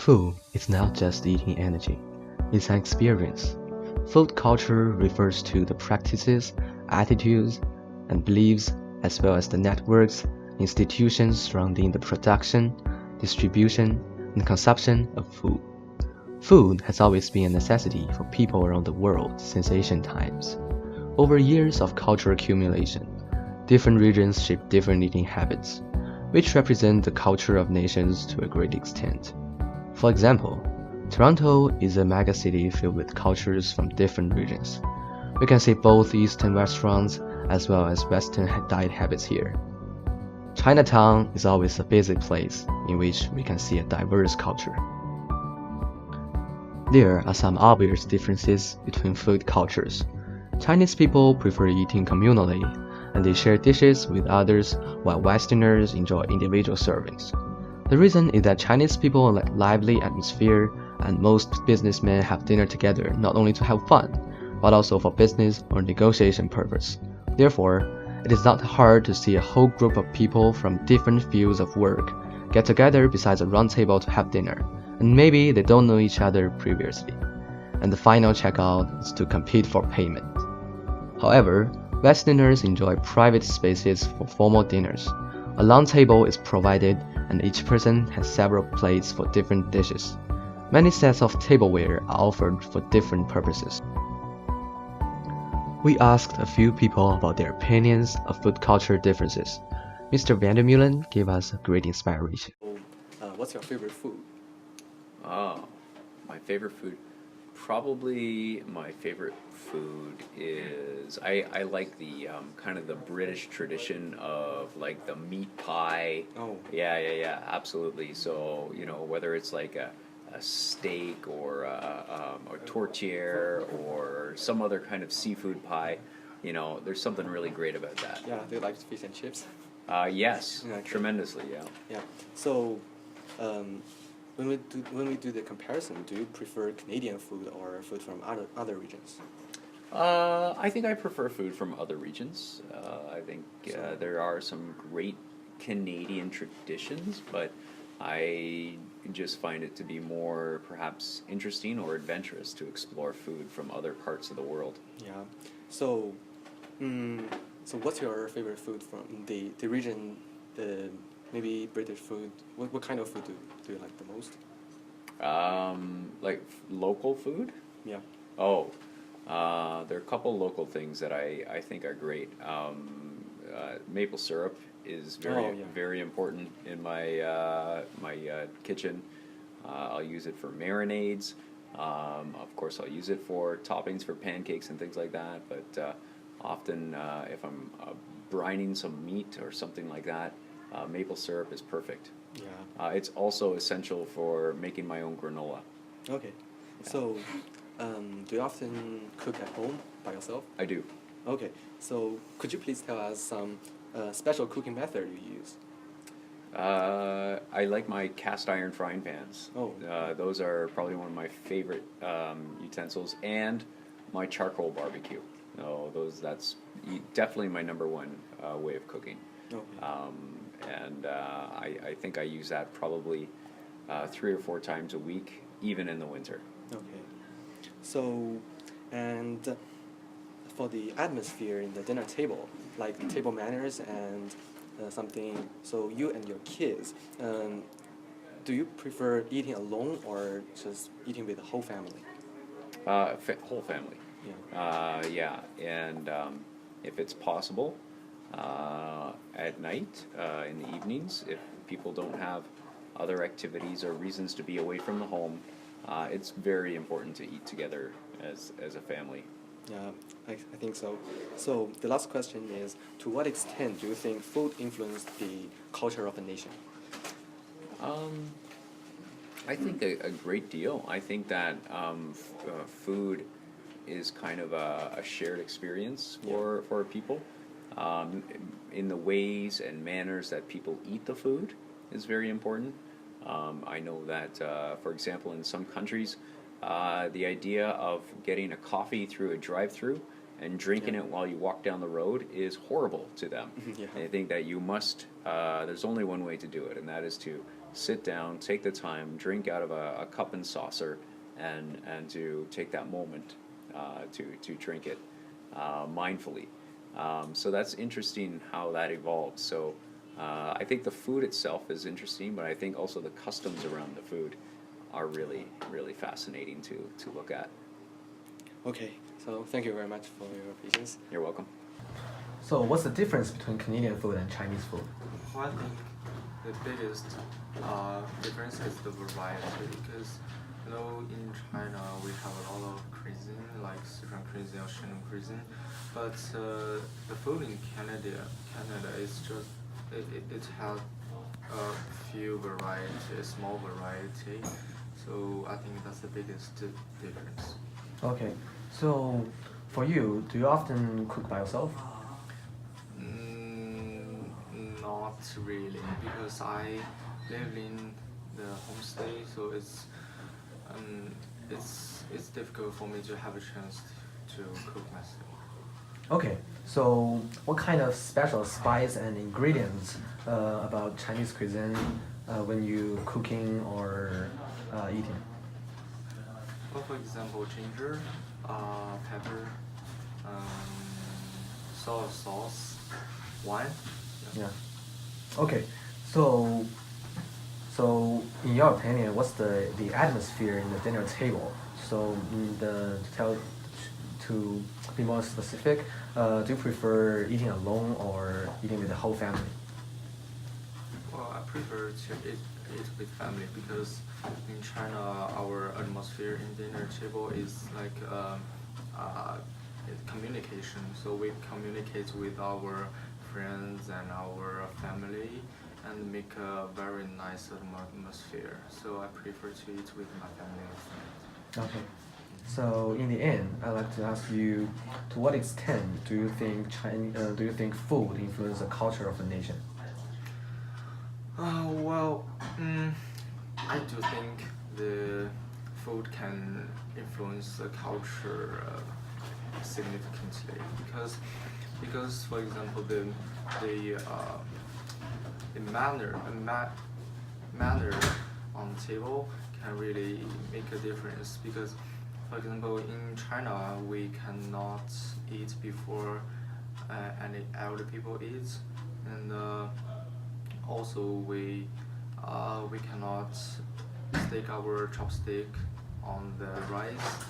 Food is not just eating energy, it's an experience. Food culture refers to the practices, attitudes, and beliefs, as well as the networks, institutions surrounding the production, distribution, and consumption of food. Food has always been a necessity for people around the world since ancient times. Over years of cultural accumulation, different regions shape different eating habits, which represent the culture of nations to a great extent. For example, Toronto is a megacity filled with cultures from different regions. We can see both Eastern restaurants as well as Western diet habits here. Chinatown is always a busy place in which we can see a diverse culture. There are some obvious differences between food cultures. Chinese people prefer eating communally, and they share dishes with others, while Westerners enjoy individual servings. The reason is that Chinese people like lively atmosphere, and most businessmen have dinner together not only to have fun, but also for business or negotiation purpose. Therefore, it is not hard to see a whole group of people from different fields of work get together besides a round table to have dinner, and maybe they don't know each other previously. And the final checkout is to compete for payment. However, Westerners enjoy private spaces for formal dinners. A long table is provided and each person has several plates for different dishes. Many sets of tableware are offered for different purposes. We asked a few people about their opinions of food culture differences. Mr. Vandermeulen gave us a great inspiration. What's your favorite food? Oh, my favorite food. Probably my favorite food is I like the kind of the British tradition of like the meat pie. Oh. Yeah, absolutely. So whether it's like a steak or or tourtière or some other kind of seafood pie, there's something really great about that. Yeah, do you like fish and chips? Yes, Okay. tremendously. Yeah. Yeah. So, when we do the comparison, do you prefer Canadian food or food from other regions? I think I prefer food from other regions. I think there are some great Canadian traditions, but I just find it to be more perhaps interesting or adventurous to explore food from other parts of the world. Yeah. So, so what's your favorite food from the region? Maybe British food. What kind of food do you like the most? Like local food? Yeah. Oh, there are a couple local things that I think are great. Maple syrup is very important in my kitchen. I'll use it for marinades. Of course, I'll use it for toppings for pancakes and things like that. But often, if I'm brining some meat or something like that, maple syrup is perfect. Yeah. It's also essential for making my own granola. Okay. Yeah. So, do you often cook at home by yourself? I do. Okay. So, could you please tell us some special cooking method you use? I like my cast iron frying pans. Oh. Those are probably one of my favorite utensils, and my charcoal barbecue. No, that's definitely my number one way of cooking. Okay. And I think I use that probably 3 or 4 times a week, even in the winter. Okay. So, and for the atmosphere in the dinner table, like table manners and something, so you and your kids, do you prefer eating alone or just eating with the whole family? Whole family. Yeah. And if it's possible, at night, in the evenings, if people don't have other activities or reasons to be away from the home, it's very important to eat together as a family. Yeah, I think so. So the last question is, to what extent do you think food influenced the culture of a nation? I think a great deal. I think that food is kind of a shared experience for people. In the ways and manners that people eat the food is very important. I know that, for example, in some countries, the idea of getting a coffee through a drive-through and drinking it while you walk down the road is horrible to them. Yeah. They think that you must, there's only one way to do it, and that is to sit down, take the time, drink out of a cup and saucer, and to take that moment to drink it mindfully. So that's interesting how that evolved. So I think the food itself is interesting, but I think also the customs around the food are really, really fascinating to look at. Okay, so thank you very much for your patience. You're welcome. So what's the difference between Canadian food and Chinese food? Well, I think the biggest difference is the variety because in China we have a lot of cuisine like Sichuan cuisine or Shandong cuisine, but the food in Canada is just it has a few variety, a small variety, so I think that's the biggest difference. Okay, so for you, do you often cook by yourself? Not really, because I live in the homestay, so it's difficult for me to have a chance to cook myself. Okay, so what kind of special spice and ingredients about Chinese cuisine when you cooking or eating? Well, for example, ginger, pepper, soy sauce, wine. Yeah. Okay, so in your opinion, what's the atmosphere in the dinner table? So to be more specific, do you prefer eating alone or eating with the whole family? Well, I prefer to eat with family because in China our atmosphere in dinner table is like communication. So we communicate with our friends and our family and make a very nice atmosphere. So I prefer to eat with my family and friends. Okay. So in the end, I'd like to ask you, to what extent do you think food influences the culture of a nation? I do think the food can influence the culture significantly because for example the manner on the table can really make a difference because for example in China we cannot eat before any elder people eat, and also we cannot stick our chopstick on the rice,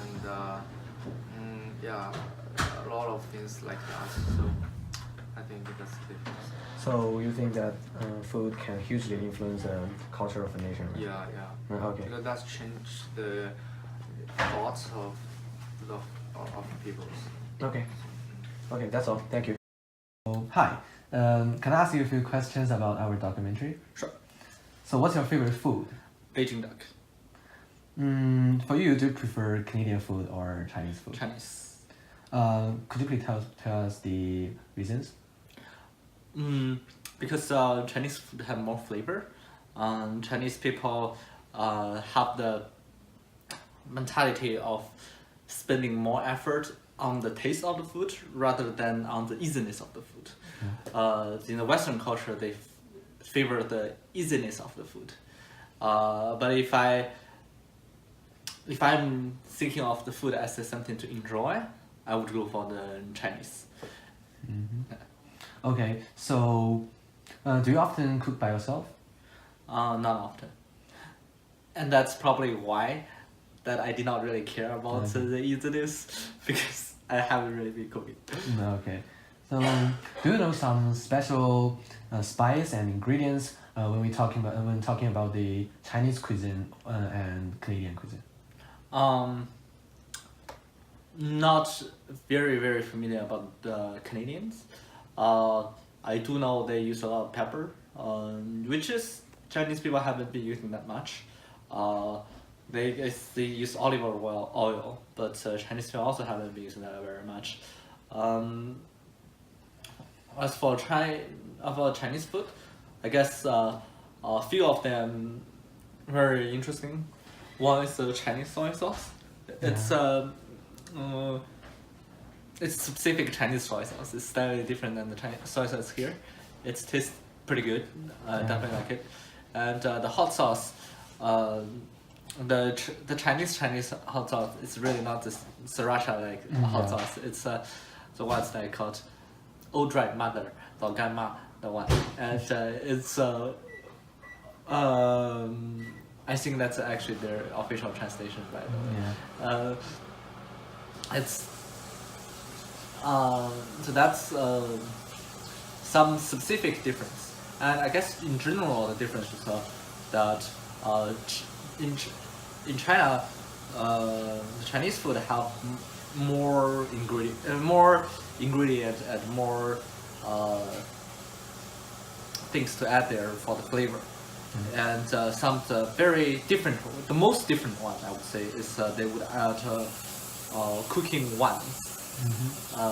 and a lot of things like that. So I think that's the difference. So you think that food can hugely influence the culture of a nation, right? Yeah. Okay. Because that's changed the thoughts of people. Okay. Okay, that's all. Thank you. Hi. Can I ask you a few questions about our documentary? Sure. So what's your favorite food? Beijing duck. For you, do you prefer Canadian food or Chinese food? Chinese. Could you please tell us the reasons? Because Chinese food have more flavor. Chinese people have the mentality of spending more effort on the taste of the food rather than on the easiness of the food. In the Western culture, they favor the easiness of the food. But if I'm thinking of the food as something to enjoy, I would go for the Chinese. Okay, so do you often cook by yourself? Not often. And that's probably why that I did not really care about the easiness because I haven't really been cooking. Okay. So do you know some special spice and ingredients when talking about the Chinese cuisine and Canadian cuisine? Not very, very familiar about the Canadians. I do know they use a lot of pepper, which is Chinese people haven't been using that much. They use olive oil, but Chinese people also haven't been using that very much. As for Chinese food, I guess a few of them very interesting. One is the Chinese soy sauce. It's specific Chinese soy sauce. It's slightly different than the Chinese soy sauce here. It tastes pretty good. Definitely like it. And the hot sauce, the Chinese hot sauce is really not this sriracha like hot sauce. It's the ones that called old dried mother, 老干妈, the one, and it's I think that's actually their official translation, by the way. It's so that's some specific difference, and I guess in general the difference is that in China, the Chinese food have more ingredient and more things to add there for the flavor. And some of the very different, the most different one I would say is they would add cooking wines,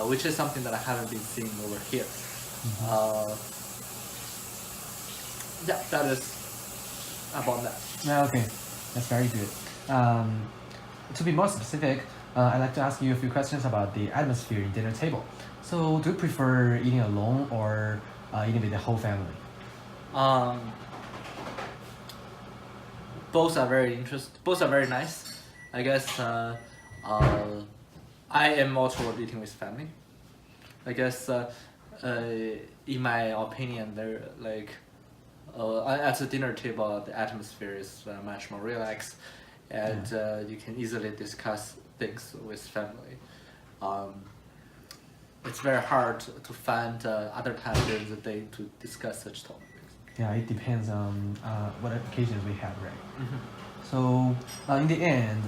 which is something that I haven't been seeing over here. Yeah, that is about that. Yeah, okay, that's very good. To be more specific, I'd like to ask you a few questions about the atmosphere in dinner table. So, do you prefer eating alone or eating with the whole family? Both are very both are very nice. I guess I am more toward eating with family. I guess in my opinion, they're like at the dinner table, the atmosphere is much more relaxed, and you can easily discuss things with family. It's very hard to find other times during the day to discuss such topics. Yeah, it depends on what occasions we have, right? So, in the end,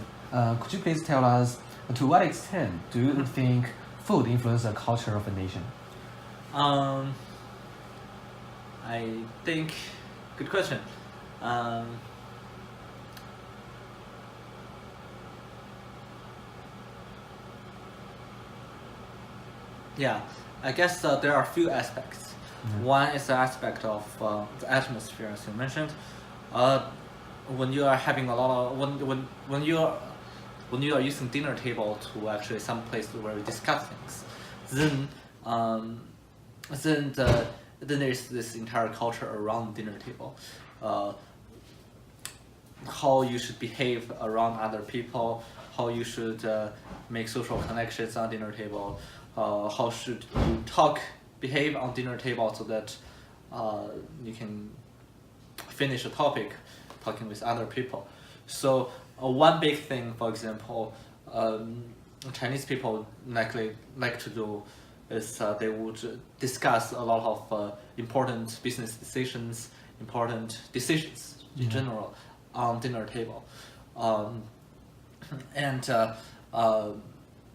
could you please tell us to what extent do you think food influences the culture of a nation? I think, good question. Yeah, I guess there are a few aspects. One is the aspect of the atmosphere, as you mentioned. When you are having a lot of when you are using dinner table to actually some place where we discuss things, then there's this entire culture around dinner table. How you should behave around other people, how you should make social connections on dinner table, how should you behave on dinner table so that you can finish a topic talking with other people. So one big thing, for example, Chinese people like to do is they would discuss a lot of important business decisions, important decisions in general on dinner table, and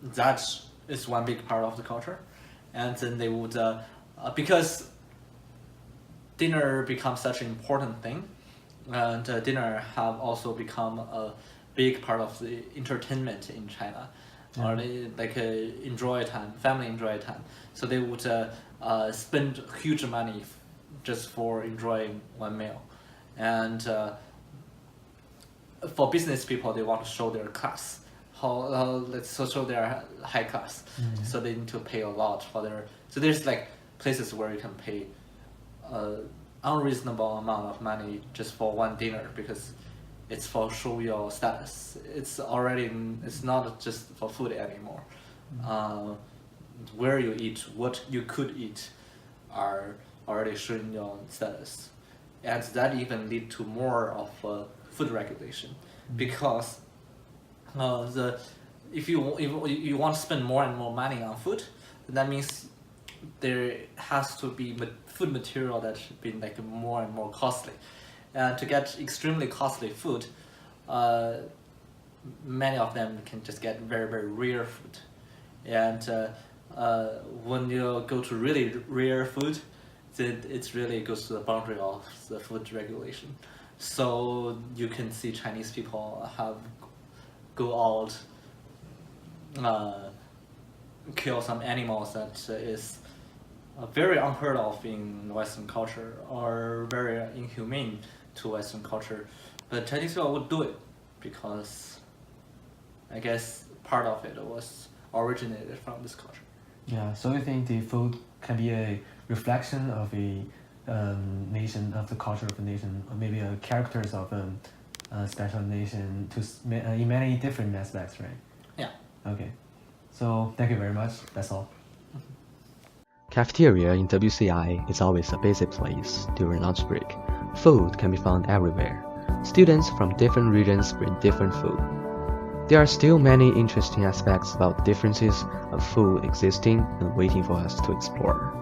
that is one big part of the culture. And then they would, because dinner becomes such an important thing, and dinner have also become a big part of the entertainment in China, or like enjoy time, family enjoy time. So they would spend huge money just for enjoying one meal, and for business people, they want to show their class. Let's show their high class, so they need to pay a lot for their. So there's like places where you can pay unreasonable amount of money just for one dinner because it's for show your status. It's not just for food anymore. Where you eat, what you could eat, are already showing your status, and that even lead to more of food regulation, because if you want to spend more and more money on food, that means there has to be food material that's been like more and more costly, and to get extremely costly food, many of them can just get very, very rare food, and when you go to really rare food, then it really goes to the boundary of the food regulation. So you can see Chinese people go out, kill some animals that is very unheard of in Western culture, or very inhumane to Western culture. But Chinese people would do it because I guess part of it was originated from this culture. Yeah, so you think the food can be a reflection of a nation, of the culture of a nation, or maybe characters of a special nation in many different aspects, right? Yeah. Okay. So thank you very much. That's all. Cafeteria in WCI is always a busy place during lunch break. Food can be found everywhere. Students from different regions bring different food. There are still many interesting aspects about differences of food existing and waiting for us to explore.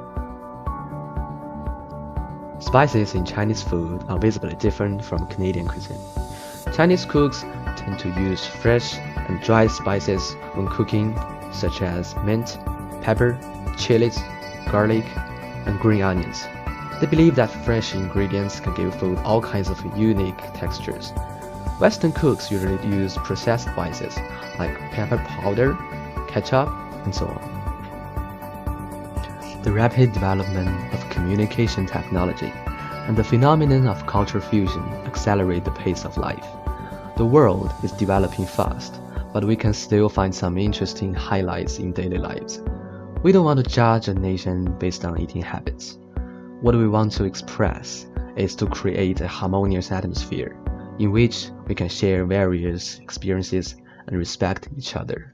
Spices in Chinese food are visibly different from Canadian cuisine. Chinese cooks tend to use fresh and dry spices when cooking, such as mint, pepper, chilies, garlic, and green onions. They believe that fresh ingredients can give food all kinds of unique textures. Western cooks usually use processed spices like pepper powder, ketchup, and so on. The rapid development of communication technology and the phenomenon of culture fusion accelerate the pace of life. The world is developing fast, but we can still find some interesting highlights in daily lives. We don't want to judge a nation based on eating habits. What we want to express is to create a harmonious atmosphere in which we can share various experiences and respect each other.